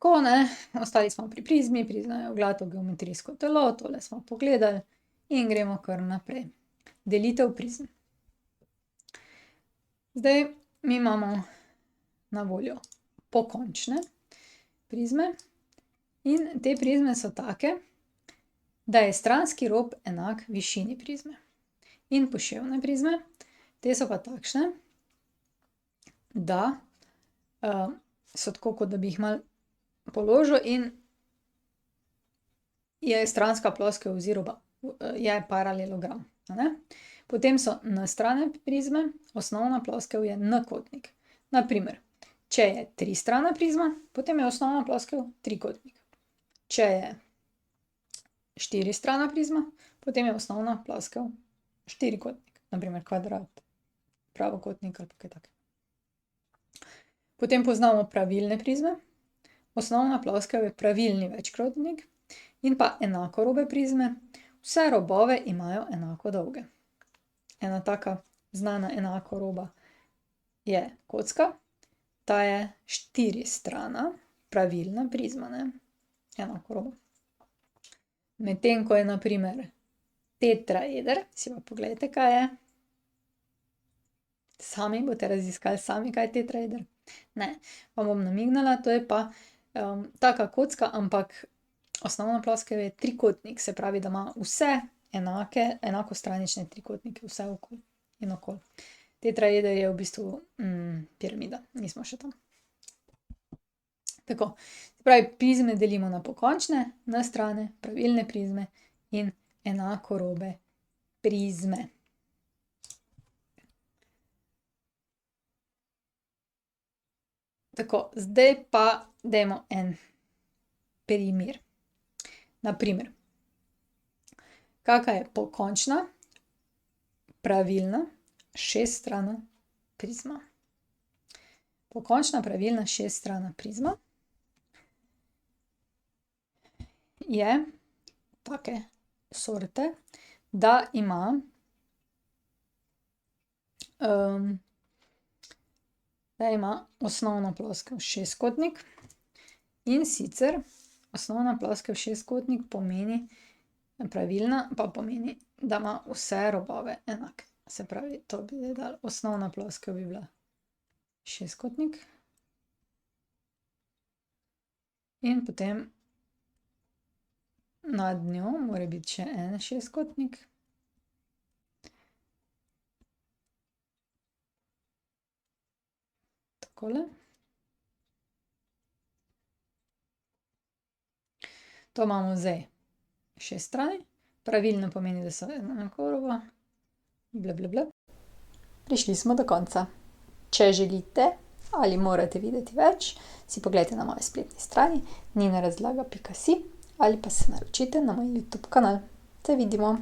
tako, ne. Ostali smo pri prizmi, prizma je oglato geometrijsko telo, tole smo pogledali in gremo kar naprej. Delitev prizm. Zdaj, mi imamo na voljo pokončne prizme in te prizme so take, da je stranski rob enak višini prizme. In poševne prizme, te so pa takšne, da so tako, kot da bi jih malo položil in je stranska ploskev oziroma je paralelogram, a ne. Potem so n-strane prizme, osnovna ploskev je n-kotnik. Na primer, če je tristrana prizma, potem je osnovna ploskev trikotnik. Če je štiristrana prizma, potem je osnovna ploskev štirikotnik. Na primer kvadrat, pravokotnik ali pa kaj takega. Potem poznamo pravilne prizme. Osnovna ploskev je pravilni večkotnik in pa enakorobe prizme. Vse robove imajo enako dolge. Ena taka znana enakoroba je kocka. Ta je štiristrana pravilna prizma, ne. Enakoroba. Medtem ko je na primer tetraeder, si pa poglejte, kaj je. Sami boste raziskali sami, kaj je tetraeder. Ne, vam bom namignila, to je pa taka kocka, ampak osnovna ploskev je trikotnik, se pravi, da ima vse enakostranične trikotnike, vse okoli in okoli. Tetraeder je v bistvu piramida, nismo še tam. Tako, se pravi, prizme delimo na pokončne, n-strane, pravilne prizme in enakorobe prizme. Tako, zdaj pa dajmo en primer. Na primer, kaka je pokončna, pravilna, šeststrana prizma. Pokončna, pravilna, šeststrana prizma je take sorte, da ima osnovno ploskev šestkotnik, in sicer osnovna ploskev šestkotnik pomeni, pravilna pa pomeni, da ima vse robove enake. Se pravi, to bi zdaj dali, osnovna ploskev bi bila šestkotnik. In potem nad njo mora biti še en šestkotnik. Takole. To imamo zdaj šest strani, pravilno pomeni, da so enakoroba, bla, bla, bla. Prišli smo do konca. Če želite ali morate videti več, si poglejte na moji spletni strani ninarazlaga.si ali pa se naročite na moj YouTube kanal. Se vidimo.